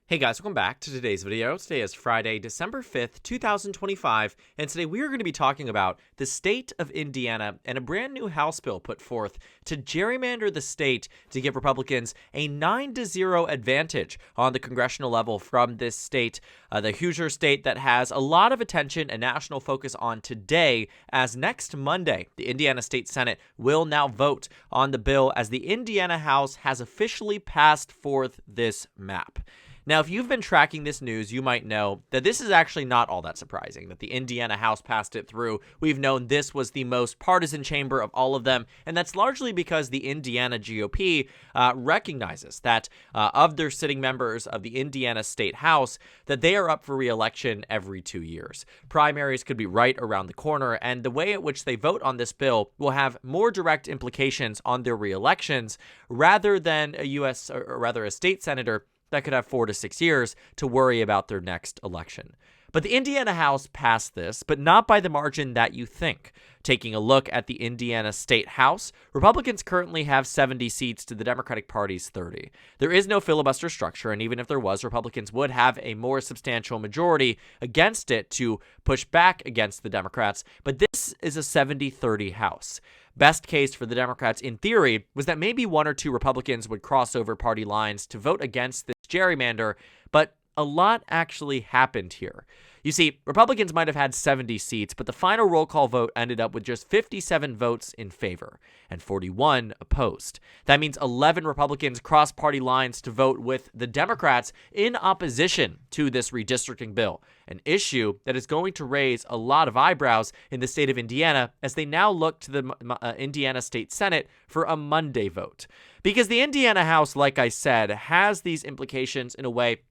Hey guys, welcome back to today's video. Today is Friday, December 5th, 2025, and today we are going to be talking about the state of Indiana and a brand new House bill put forth to gerrymander the state to give Republicans a 9-0 advantage on the congressional level from this state, the Hoosier state that has a lot of attention and national focus on today, as next Monday, the Indiana State Senate will now vote on the bill as the Indiana House has officially passed forth this map. Now, if you've been tracking this news, you might know that this is actually not all that surprising, that the Indiana House passed it through. We've known this was the most partisan chamber of all of them, and that's largely because the Indiana GOP recognizes that of their sitting members of the Indiana State House, that they are up for re-election every 2 years. Primaries could be right around the corner, and the way in which they vote on this bill will have more direct implications on their re-elections rather than a state senator that could have 4 to 6 years to worry about their next election. But the Indiana House passed this, but not by the margin that you think. Taking a look at the Indiana State House, Republicans currently have 70 seats to the Democratic Party's 30. There is no filibuster structure, and even if there was, Republicans would have a more substantial majority against it to push back against the Democrats, but this is a 70-30 House. Best case for the Democrats, in theory, was that maybe 1 or 2 Republicans would cross over party lines to vote against this gerrymander, but a lot actually happened here. You see, Republicans might have had 70 seats, but the final roll call vote ended up with just 57 votes in favor and 41 opposed. That means 11 Republicans crossed party lines to vote with the Democrats in opposition to this redistricting bill, an issue that is going to raise a lot of eyebrows in the state of Indiana as they now look to the Indiana State Senate for a Monday vote. Because the Indiana House, like I said, has these implications in a way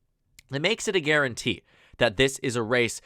that makes it a guarantee that this is a race,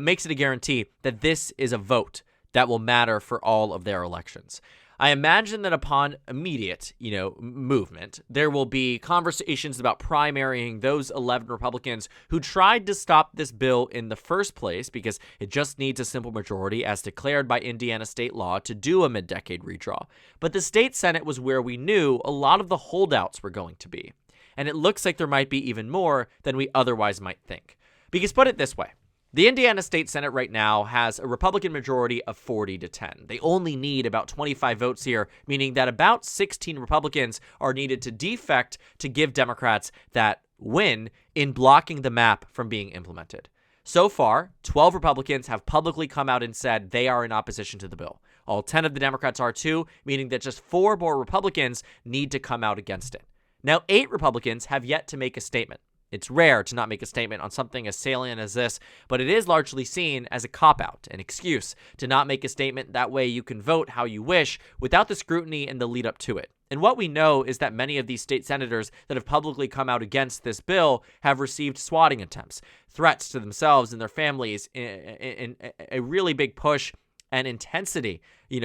makes it a guarantee that this is a vote that will matter for all of their elections. I imagine that upon immediate, movement, there will be conversations about primarying those 11 Republicans who tried to stop this bill in the first place because it just needs a simple majority as declared by Indiana state law to do a mid-decade redraw. But the state Senate was where we knew a lot of the holdouts were going to be. And it looks like there might be even more than we otherwise might think. Because put it this way, the Indiana State Senate right now has a Republican majority of 40-10. They only need about 25 votes here, meaning that about 16 Republicans are needed to defect to give Democrats that win in blocking the map from being implemented. So far, 12 Republicans have publicly come out and said they are in opposition to the bill. All 10 of the Democrats are too, meaning that just 4 more Republicans need to come out against it. Now, 8 Republicans have yet to make a statement. It's rare to not make a statement on something as salient as this, but it is largely seen as a cop-out, an excuse to not make a statement. That way you can vote how you wish without the scrutiny and the lead up to it. And what we know is that many of these state senators that have publicly come out against this bill have received swatting attempts, threats to themselves and their families, in a really big push and intensity,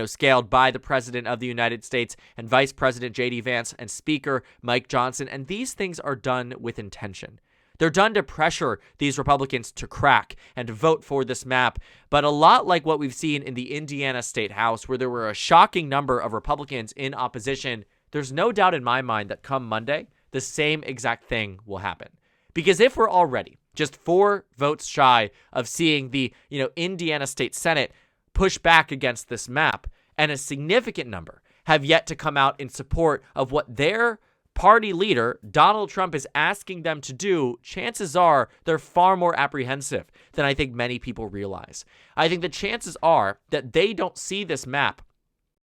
scaled by the President of the United States and Vice President J.D. Vance and Speaker Mike Johnson. And these things are done with intention. They're done to pressure these Republicans to crack and to vote for this map. But a lot like what we've seen in the Indiana State House, where there were a shocking number of Republicans in opposition, there's no doubt in my mind that come Monday, the same exact thing will happen. Because if we're already just 4 votes shy of seeing the, Indiana State Senate push back against this map, and a significant number have yet to come out in support of what their party leader, Donald Trump, is asking them to do, chances are they're far more apprehensive than I think many people realize. I think the chances are that they don't see this map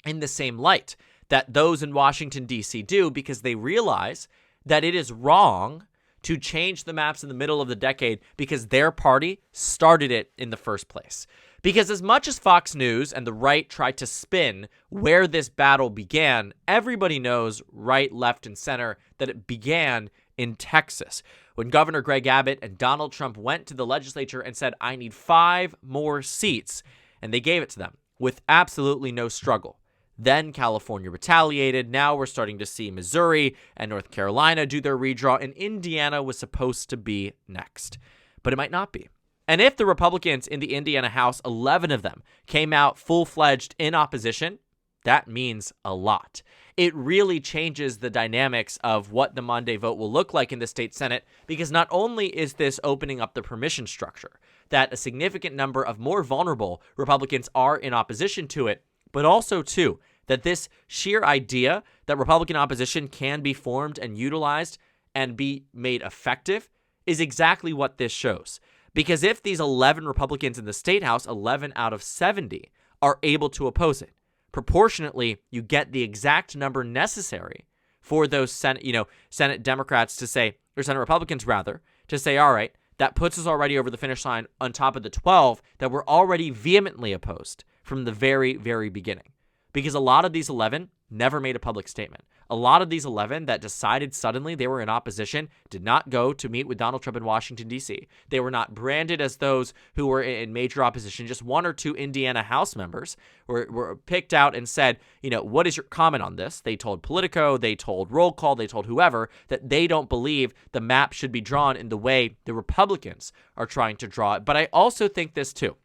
in the same light that those in Washington, D.C. do, because they realize that it is wrong to change the maps in the middle of the decade because their party started it in the first place. Because as much as Fox News and the right tried to spin where this battle began, everybody knows, right, left, and center, that it began in Texas, when Governor Greg Abbott and Donald Trump went to the legislature and said, I need 5 more seats, and they gave it to them with absolutely no struggle. Then California retaliated. Now we're starting to see Missouri and North Carolina do their redraw, and Indiana was supposed to be next. But it might not be. And if the Republicans in the Indiana House, 11 of them, came out full-fledged in opposition, that means a lot. It really changes the dynamics of what the Monday vote will look like in the state Senate, because not only is this opening up the permission structure, that a significant number of more vulnerable Republicans are in opposition to it, but also, too, that this sheer idea that Republican opposition can be formed and utilized and be made effective is exactly what this shows. Because if these 11 Republicans in the State House, 11 out of 70, are able to oppose it, proportionately, you get the exact number necessary for those Senate Democrats to say, or Senate Republicans rather, to say, all right, that puts us already over the finish line on top of the 12 that were already vehemently opposed from the very, very beginning. Because a lot of these 11 never made a public statement. A lot of these 11 that decided suddenly they were in opposition did not go to meet with Donald Trump in Washington, D.C. They were not branded as those who were in major opposition. Just one or two Indiana House members were picked out and said, what is your comment on this? They told Politico, they told Roll Call, they told whoever that they don't believe the map should be drawn in the way the Republicans are trying to draw it. But I also think this too.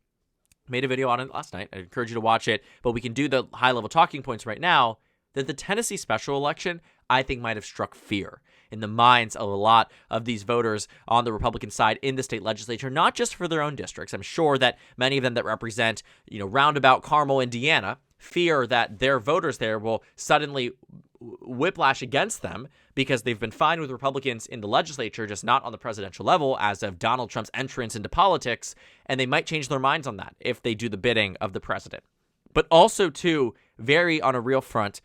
Made a video on it last night. I encourage you to watch it, but we can do the high-level talking points right now. That the Tennessee special election, I think, might have struck fear in the minds of a lot of these voters on the Republican side in the state legislature, not just for their own districts. I'm sure that many of them that represent, roundabout Carmel, Indiana, fear that their voters there will suddenly whiplash against them because they've been fine with Republicans in the legislature, just not on the presidential level as of Donald Trump's entrance into politics, and they might change their minds on that if they do the bidding of the president. But also, too, very on a real front,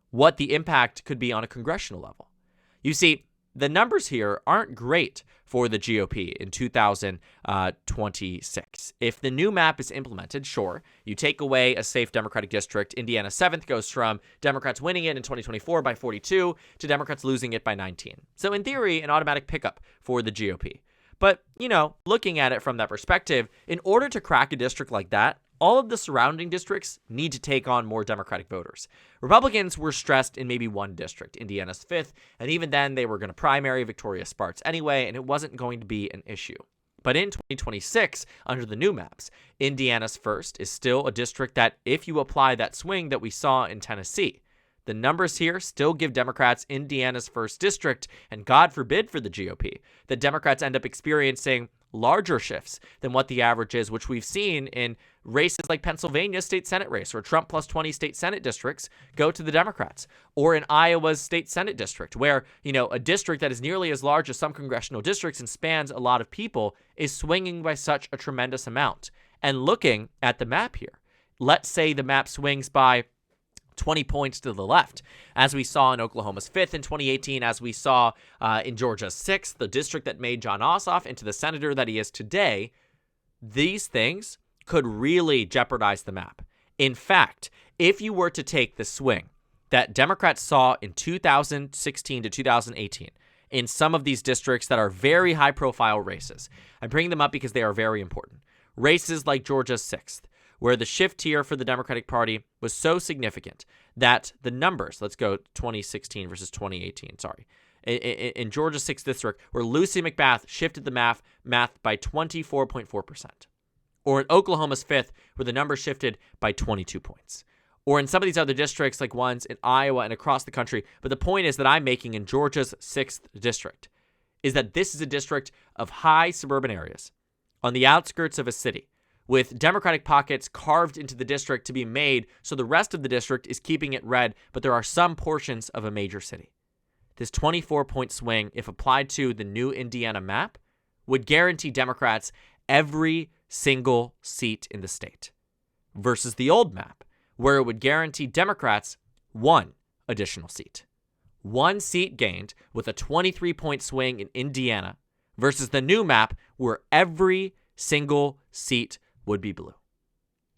what the impact could be on a congressional level. You see, the numbers here aren't great for the GOP in 2026. If the new map is implemented, sure, you take away a safe Democratic district. Indiana 7th goes from Democrats winning it in 2024 by 42 to Democrats losing it by 19. So in theory, an automatic pickup for the GOP. But, looking at it from that perspective, in order to crack a district like that, all of the surrounding districts need to take on more Democratic voters. Republicans were stressed in maybe one district, Indiana's 5th, and even then they were going to primary Victoria Sparks anyway, and it wasn't going to be an issue. But in 2026, under the new maps, Indiana's 1st is still a district that, if you apply that swing that we saw in Tennessee, the numbers here still give Democrats Indiana's 1st district, and God forbid for the GOP, that Democrats end up experiencing larger shifts than what the average is, which we've seen in races like Pennsylvania's state Senate race, where Trump plus 20 state Senate districts go to the Democrats, or in Iowa's state Senate district, where, a district that is nearly as large as some congressional districts and spans a lot of people is swinging by such a tremendous amount. And looking at the map here, let's say the map swings by 20 points to the left, as we saw in Oklahoma's 5th in 2018, as we saw in Georgia's 6th, the district that made John Ossoff into the senator that he is today. These things could really jeopardize the map. In fact, if you were to take the swing that Democrats saw in 2016 to 2018 in some of these districts that are very high-profile races, I'm bringing them up because they are very important. Races like Georgia's 6th, where the shift here for the Democratic Party was so significant that the numbers, let's go 2016 versus 2018, sorry. In Georgia's 6th district, where Lucy McBath shifted the math by 24.4%. Or in Oklahoma's 5th, where the numbers shifted by 22 points. Or in some of these other districts, like ones in Iowa and across the country. But the point is that I'm making in Georgia's 6th district is that this is a district of high suburban areas on the outskirts of a city, with Democratic pockets carved into the district to be made so the rest of the district is keeping it red, but there are some portions of a major city. This 24-point swing, if applied to the new Indiana map, would guarantee Democrats every single seat in the state, versus the old map, where it would guarantee Democrats one additional seat. One seat gained with a 23-point swing in Indiana, versus the new map where every single seat would be blue.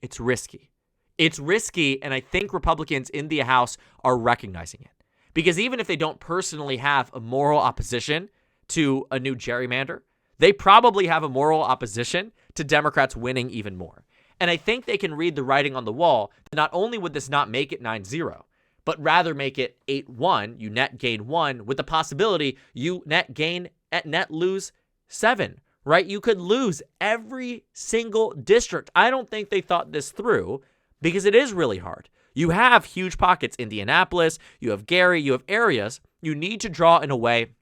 It's risky. It's risky, and I think Republicans in the House are recognizing it. Because even if they don't personally have a moral opposition to a new gerrymander, they probably have a moral opposition to Democrats winning even more. And I think they can read the writing on the wall that not only would this not make it 9-0, but rather make it 8-1, you net gain 1, with the possibility you net gain at net lose 7. Right? You could lose every single district. I don't think they thought this through because it is really hard You have huge pockets, Indianapolis, you have Gary, you have areas. You need to draw in a way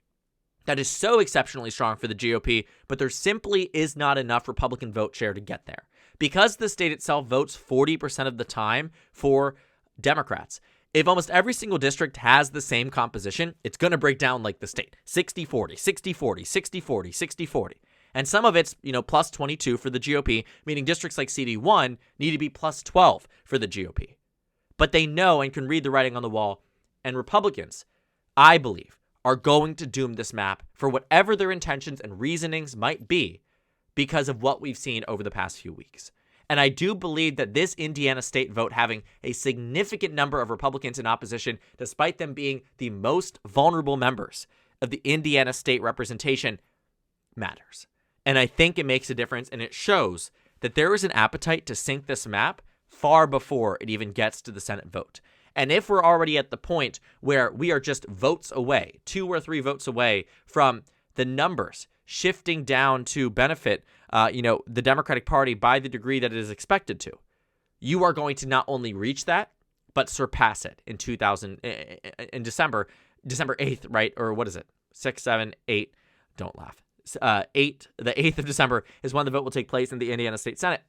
that is so exceptionally strong for the GOP, but there simply is not enough Republican vote share to get there. Because the state itself votes 40% of the time for Democrats, if almost every single district has the same composition, it's going to break down like the state. 60-40, 60-40, 60-40, 60-40. And some of it's, plus 22 for the GOP, meaning districts like CD1 need to be plus 12 for the GOP. But they know and can read the writing on the wall. And Republicans, I believe, are going to doom this map for whatever their intentions and reasonings might be because of what we've seen over the past few weeks. And I do believe that this Indiana state vote having a significant number of Republicans in opposition, despite them being the most vulnerable members of the Indiana state representation, matters. And I think it makes a difference, and it shows that there is an appetite to sink this map far before it even gets to the Senate vote. And if we're already at the point where we are just votes away, 2 or 3 votes away from the numbers shifting down to benefit, the Democratic Party by the degree that it is expected to, you are going to not only reach that, but surpass it in December 8th, right? Or what is it? 6, 7, 8. Don't laugh. The 8th of December is when the vote will take place in the Indiana State Senate.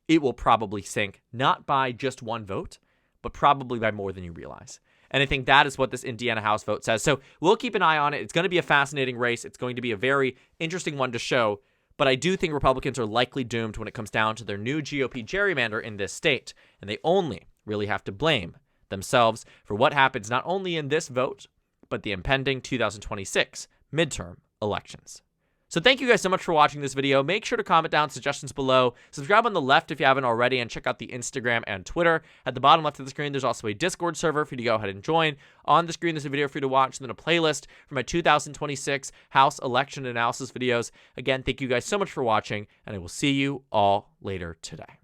It will probably sink, not by just 1 vote, but probably by more than you realize. And I think that is what this Indiana House vote says. So we'll keep an eye on it. It's going to be a fascinating race. It's going to be a very interesting one to show. But I do think Republicans are likely doomed when it comes down to their new GOP gerrymander in this state. And they only really have to blame themselves for what happens not only in this vote, but the impending 2026 midterm elections. So thank you guys so much for watching this video. Make sure to comment down suggestions below. Subscribe on the left if you haven't already, and check out the Instagram and Twitter. At the bottom left of the screen, there's also a Discord server for you to go ahead and join. On the screen, there's a video for you to watch, and then a playlist for my 2026 House election analysis videos. Again, thank you guys so much for watching, and I will see you all later today.